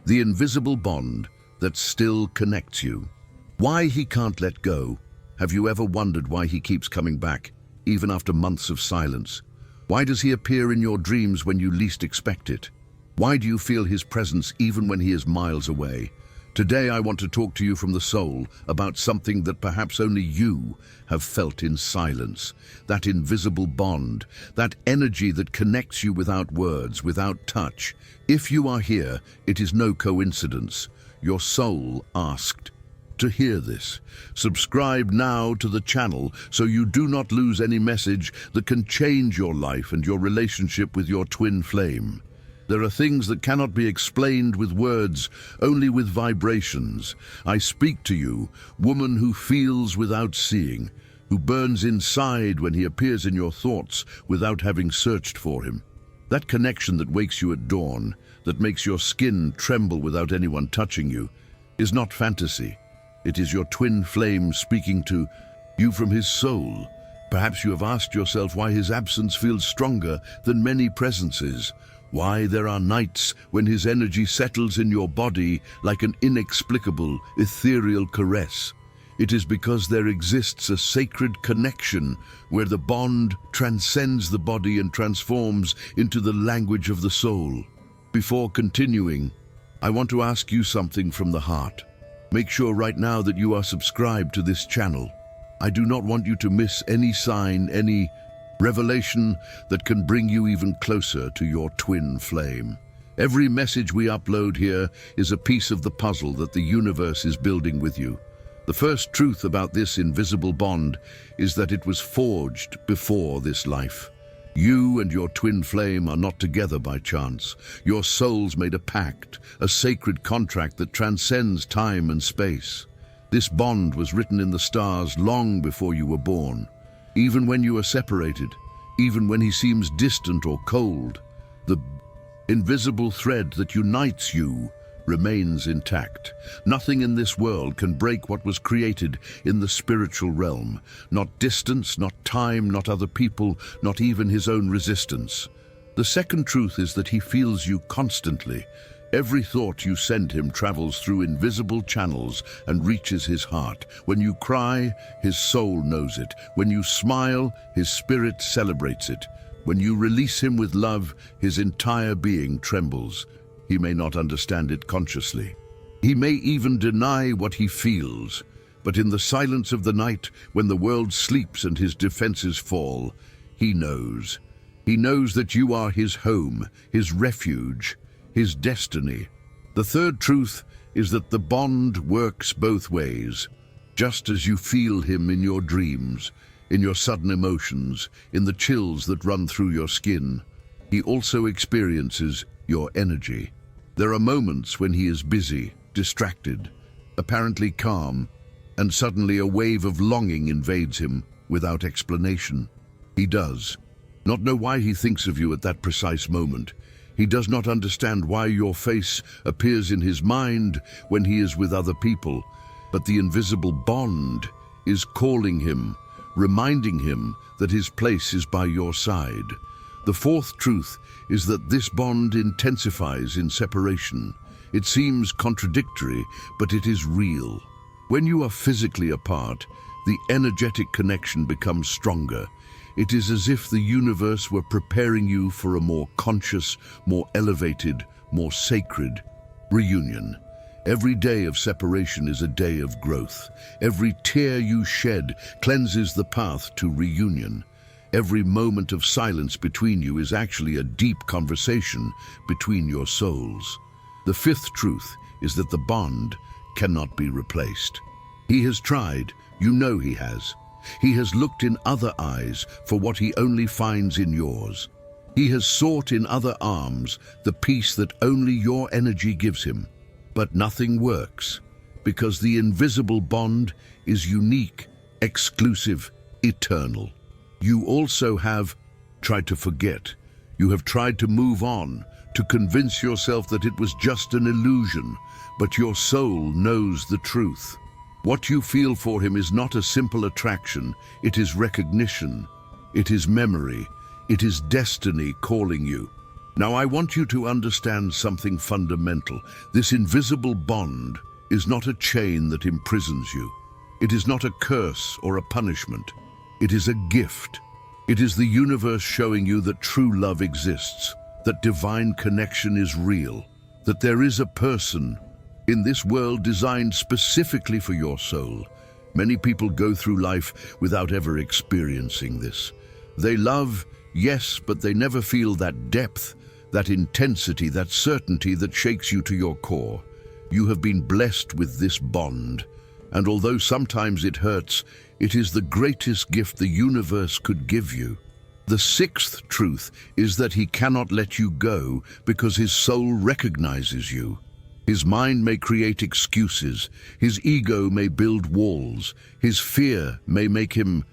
the invisible bond that still connects you. Why he can't let go? Have you ever wondered why he keeps coming back, even after months of silence? Why does he appear in your dreams when you least expect it? Why do you feel his presence even when he is miles away? Today I want to talk to you from the soul about something that perhaps only you have felt in silence. That invisible bond, that energy that connects you without words, without touch. If you are here, it is no coincidence. Your soul asked to hear this. Subscribe now to the channel so you do not lose any message that can change your life and your relationship with your twin flame. There are things that cannot be explained with words, only with vibrations. I speak to you, woman who feels without seeing, who burns inside when he appears in your thoughts without having searched for him. That connection that wakes you at dawn, that makes your skin tremble without anyone touching you, is not fantasy. It is your twin flame speaking to you from his soul. Perhaps you have asked yourself why his absence feels stronger than many presences. Why there are nights when his energy settles in your body like an inexplicable, ethereal caress. It is because there exists a sacred connection where the bond transcends the body and transforms into the language of the soul. Before continuing, I want to ask you something from the heart. Make sure right now that you are subscribed to this channel. I do not want you to miss any sign, any revelation that can bring you even closer to your twin flame. Every message we upload here is a piece of the puzzle that the universe is building with you. The first truth about this invisible bond is that it was forged before this life. You and your twin flame are not together by chance. Your souls made a pact, a sacred contract that transcends time and space. This bond was written in the stars long before you were born. Even when you are separated, even when he seems distant or cold, the invisible thread that unites you remains intact. Nothing in this world can break what was created in the spiritual realm. Not distance, not time, not other people, not even his own resistance. The second truth is that he feels you constantly. Every thought you send him travels through invisible channels and reaches his heart. When you cry, his soul knows it. When you smile, his spirit celebrates it. When you release him with love, his entire being trembles. He may not understand it consciously. He may even deny what he feels. But in the silence of the night, when the world sleeps and his defenses fall, he knows. He knows that you are his home, his refuge, his destiny. The third truth is that the bond works both ways. Just as you feel him in your dreams, in your sudden emotions, in the chills that run through your skin, he also experiences your energy. There are moments when he is busy, distracted, apparently calm, and suddenly a wave of longing invades him without explanation. He does not know why he thinks of you at that precise moment. He does not understand why your face appears in his mind when he is with other people, but the invisible bond is calling him, reminding him that his place is by your side. The fourth truth is that this bond intensifies in separation. It seems contradictory, but it is real. When you are physically apart, the energetic connection becomes stronger. It is as if the universe were preparing you for a more conscious, more elevated, more sacred reunion. Every day of separation is a day of growth. Every tear you shed cleanses the path to reunion. Every moment of silence between you is actually a deep conversation between your souls. The fifth truth is that the bond cannot be replaced. He has tried, you know he has. He has looked in other eyes for what he only finds in yours. He has sought in other arms the peace that only your energy gives him. But nothing works, because the invisible bond is unique, exclusive, eternal. You also have tried to forget. You have tried to move on, to convince yourself that it was just an illusion, but your soul knows the truth. What you feel for him is not a simple attraction, it is recognition, it is memory, it is destiny calling you. Now I want you to understand something fundamental. This invisible bond is not a chain that imprisons you. It is not a curse or a punishment. It is a gift. It is the universe showing you that true love exists, that divine connection is real, that there is a person in this world designed specifically for your soul. Many people go through life without ever experiencing this. They love, yes, but they never feel that depth, that intensity, that certainty that shakes you to your core. You have been blessed with this bond, and although sometimes it hurts, it is the greatest gift the universe could give you. The sixth truth is that he cannot let you go because his soul recognizes you. His mind may create excuses, his ego may build walls, his fear may make him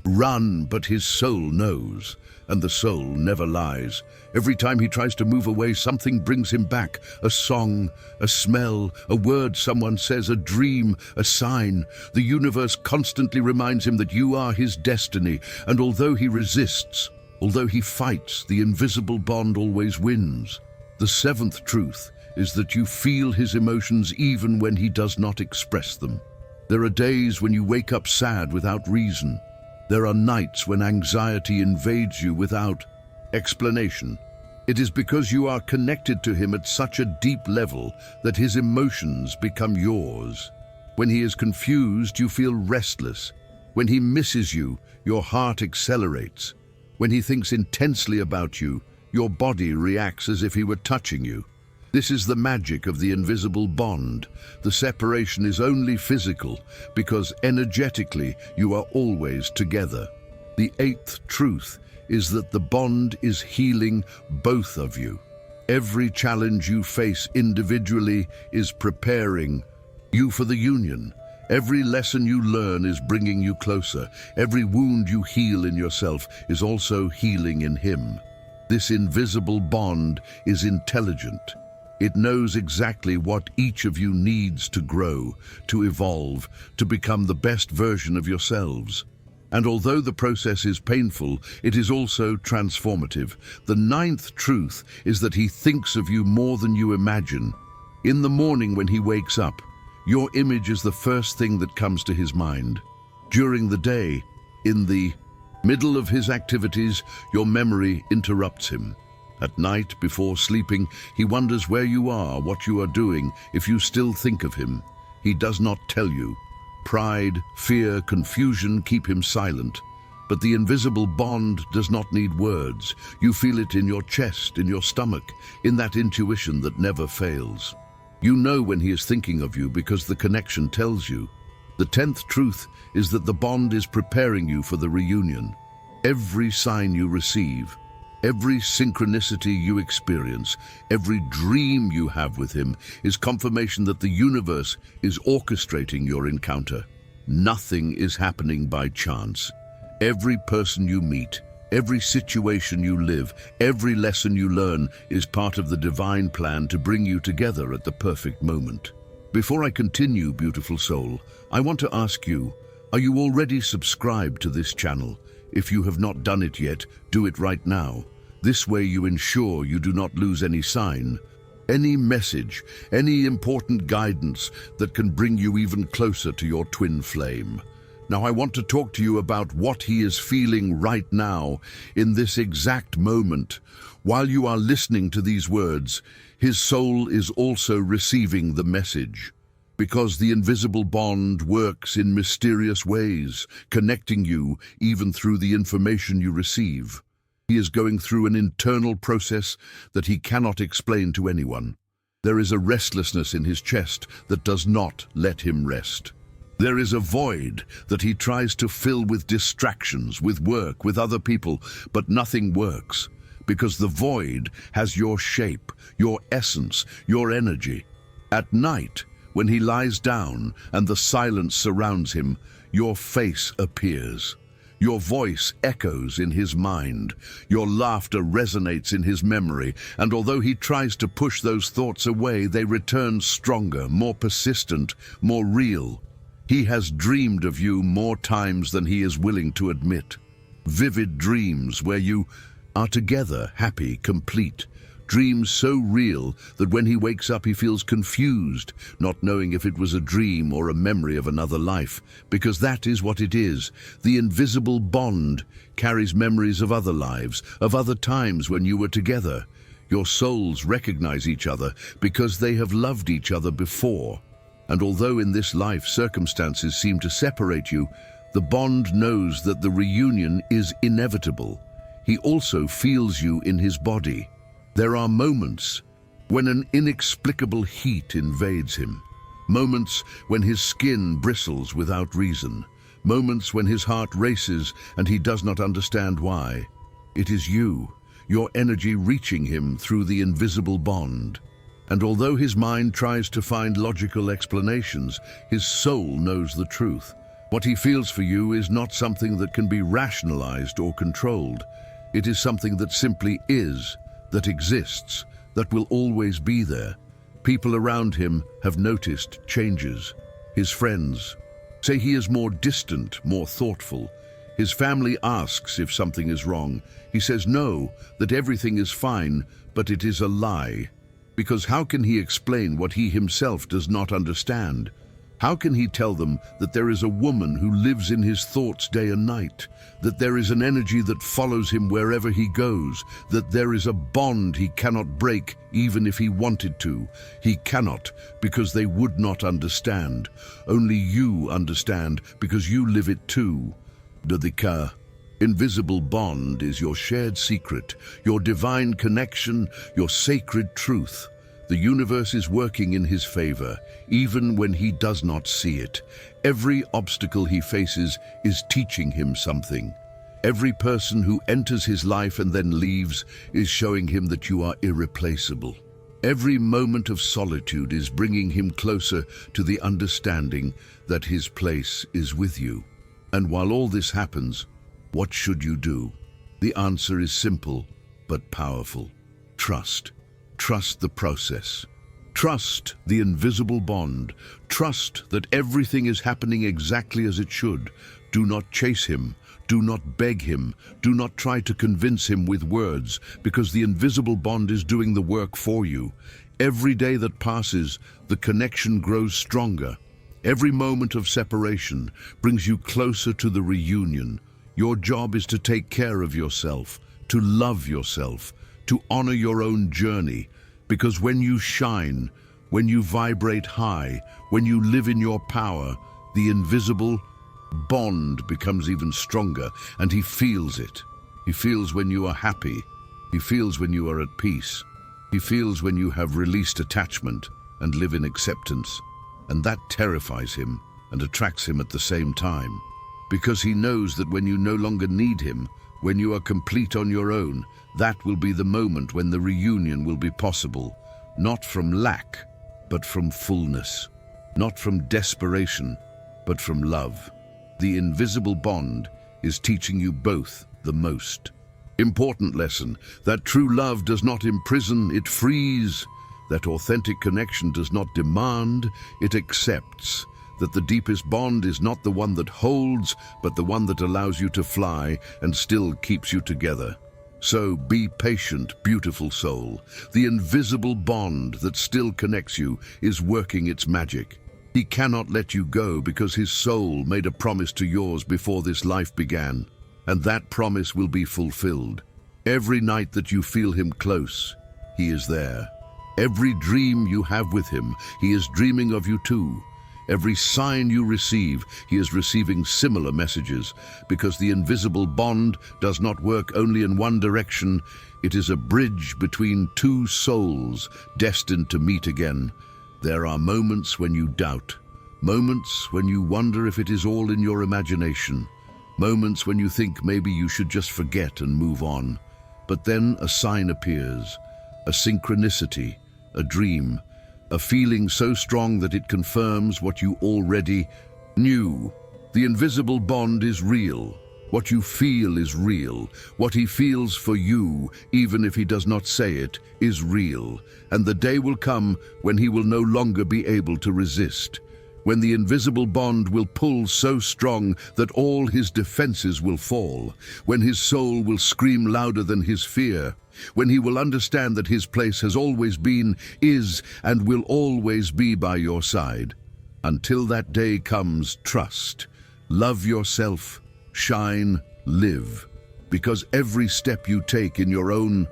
run, but his soul knows, and the soul never lies. Every time he tries to move away, something brings him back. A song, a smell, a word someone says, a dream, a sign. The universe constantly reminds him that you are his destiny, and although he resists, although he fights, the invisible bond always wins. The seventh truth is that you feel his emotions even when he does not express them. There are days when you wake up sad without reason. There are nights when anxiety invades you without explanation. It is because you are connected to him at such a deep level that his emotions become yours. When he is confused, you feel restless. When he misses you, your heart accelerates. When he thinks intensely about you, your body reacts as if he were touching you. This is the magic of the invisible bond. The separation is only physical because energetically you are always together. The eighth truth is that the bond is healing both of you. Every challenge you face individually is preparing you for the union. Every lesson you learn is bringing you closer. Every wound you heal in yourself is also healing in him. This invisible bond is intelligent. It knows exactly what each of you needs to grow, to evolve, to become the best version of yourselves. And although the process is painful, it is also transformative. The ninth truth is that he thinks of you more than you imagine. In the morning when he wakes up, your image is the first thing that comes to his mind. During the day, in the middle of his activities, your memory interrupts him. At night, before sleeping, he wonders where you are, what you are doing, if you still think of him. He does not tell you. Pride, fear, confusion keep him silent. But the invisible bond does not need words. You feel it in your chest, in your stomach, in that intuition that never fails. You know when he is thinking of you because the connection tells you. The 10th truth is that the bond is preparing you for the reunion. Every sign you receive, every synchronicity you experience, every dream you have with him is confirmation that the universe is orchestrating your encounter. Nothing is happening by chance. Every person you meet, every situation you live, every lesson you learn is part of the divine plan to bring you together at the perfect moment. Before I continue, beautiful soul, I want to ask you, are you already subscribed to this channel? If you have not done it yet, do it right now. This way you ensure you do not lose any sign, any message, any important guidance that can bring you even closer to your twin flame. Now I want to talk to you about what he is feeling right now, in this exact moment. While you are listening to these words, his soul is also receiving the message. Because the invisible bond works in mysterious ways, connecting you even through the information you receive. He is going through an internal process that he cannot explain to anyone. There is a restlessness in his chest that does not let him rest. There is a void that he tries to fill with distractions, with work, with other people, but nothing works, because the void has your shape, your essence, your energy. At night, when he lies down and the silence surrounds him, your face appears. Your voice echoes in his mind. Your laughter resonates in his memory, and although he tries to push those thoughts away, they return stronger, more persistent, more real. He has dreamed of you more times than he is willing to admit. Vivid dreams where you are together, happy, complete. dreams so real that when he wakes up he feels confused, not knowing if it was a dream or a memory of another life, because that is what it is. The invisible bond carries memories of other lives, of other times when you were together. Your souls recognize each other because they have loved each other before. And although in this life circumstances seem to separate you, the bond knows that the reunion is inevitable. He also feels you in his body. There are moments when an inexplicable heat invades him. Moments when his skin bristles without reason. Moments when his heart races and he does not understand why. It is you, your energy reaching him through the invisible bond. And although his mind tries to find logical explanations, his soul knows the truth. What he feels for you is not something that can be rationalized or controlled. It is something that simply is, that exists, that will always be there. People around him have noticed changes. His friends say he is more distant, more thoughtful. His family asks if something is wrong. He says no, that everything is fine, but it is a lie. Because how can he explain what he himself does not understand? How can he tell them that there is a woman who lives in his thoughts day and night, that there is an energy that follows him wherever he goes, that there is a bond he cannot break even if he wanted to? He cannot, because they would not understand. Only you understand, because you live it too. The invisible bond is your shared secret, your divine connection, your sacred truth. The universe is working in his favor, even when he does not see it. Every obstacle he faces is teaching him something. Every person who enters his life and then leaves is showing him that you are irreplaceable. Every moment of solitude is bringing him closer to the understanding that his place is with you. And while all this happens, what should you do? The answer is simple, but powerful. Trust. Trust the process. Trust the invisible bond. Trust that everything is happening exactly as it should. Do not chase him. Do not beg him. Do not try to convince him with words, because the invisible bond is doing the work for you. Every day that passes, the connection grows stronger. Every moment of separation brings you closer to the reunion. Your job is to take care of yourself, to love yourself, to honor your own journey, because when you shine, when you vibrate high, when you live in your power, the invisible bond becomes even stronger, and he feels it. He feels when you are happy. He feels when you are at peace. He feels when you have released attachment and live in acceptance. And that terrifies him and attracts him at the same time, because he knows that when you no longer need him, when you are complete on your own, that will be the moment when the reunion will be possible, not from lack, but from fullness, not from desperation, but from love. The invisible bond is teaching you both the most important lesson, that true love does not imprison, it frees. That authentic connection does not demand, it accepts. That the deepest bond is not the one that holds, but the one that allows you to fly and still keeps you together. So be patient, beautiful soul. The invisible bond that still connects you is working its magic. He cannot let you go because his soul made a promise to yours before this life began, and that promise will be fulfilled. Every night that you feel him close, he is there. Every dream you have with him, he is dreaming of you too. Every sign you receive, he is receiving similar messages, because the invisible bond does not work only in one direction. It is a bridge between two souls destined to meet again. There are moments when you doubt, moments when you wonder if it is all in your imagination, moments when you think maybe you should just forget and move on. But then a sign appears, a synchronicity, a dream, a feeling so strong that it confirms what you already knew. The invisible bond is real. What you feel is real. What he feels for you, even if he does not say it, is real. And the day will come when he will no longer be able to resist, when the invisible bond will pull so strong that all his defenses will fall, when his soul will scream louder than his fear, when he will understand that his place has always been, is, and will always be by your side. Until that day comes, trust, love yourself, shine, live, because every step you take in your own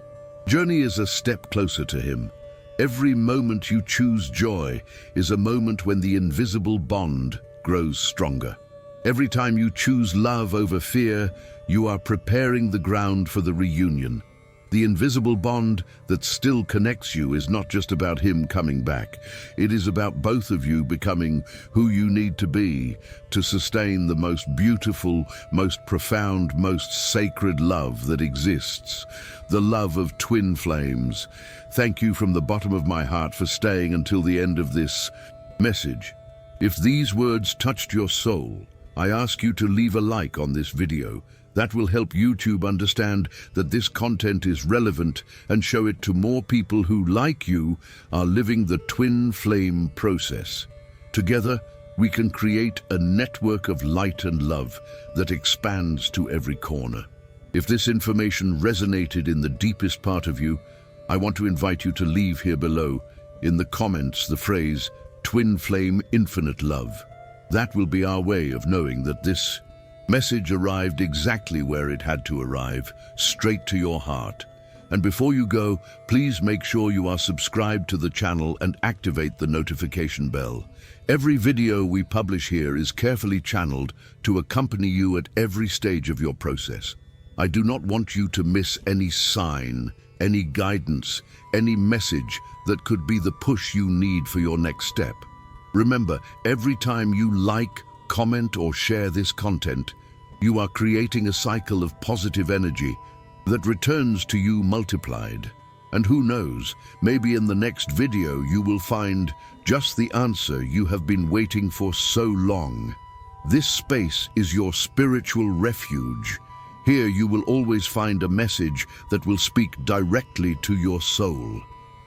journey is a step closer to him. Every moment you choose joy is a moment when the invisible bond grows stronger. Every time you choose love over fear, you are preparing the ground for the reunion. The invisible bond that still connects you is not just about him coming back. It is about both of you becoming who you need to be to sustain the most beautiful, most profound, most sacred love that exists. The love of twin flames. Thank you from the bottom of my heart for staying until the end of this message. If these words touched your soul, I ask you to leave a like on this video. That will help YouTube understand that this content is relevant and show it to more people who, like you, are living the twin flame process. Together, we can create a network of light and love that expands to every corner. If this information resonated in the deepest part of you, I want to invite you to leave here below, in the comments, the phrase, twin flame infinite love. That will be our way of knowing that this message arrived exactly where it had to arrive, straight to your heart. And before you go, please make sure you are subscribed to the channel and activate the notification bell. Every video we publish here is carefully channeled to accompany you at every stage of your process. I do not want you to miss any sign, any guidance, any message that could be the push you need for your next step. Remember, every time you like, comment or share this content, you are creating a cycle of positive energy that returns to you multiplied. And who knows, maybe in the next video you will find just the answer you have been waiting for so long. This space is your spiritual refuge. Here you will always find a message that will speak directly to your soul.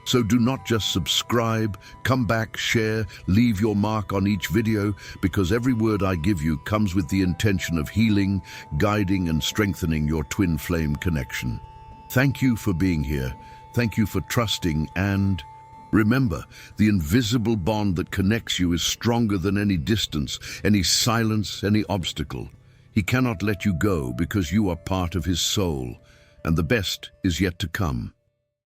So do not just subscribe, come back, share, leave your mark on each video, because every word I give you comes with the intention of healing, guiding and strengthening your twin flame connection. Thank you for being here. Thank you for trusting, and remember, the invisible bond that connects you is stronger than any distance, any silence, any obstacle. He cannot let you go because you are part of his soul, and the best is yet to come.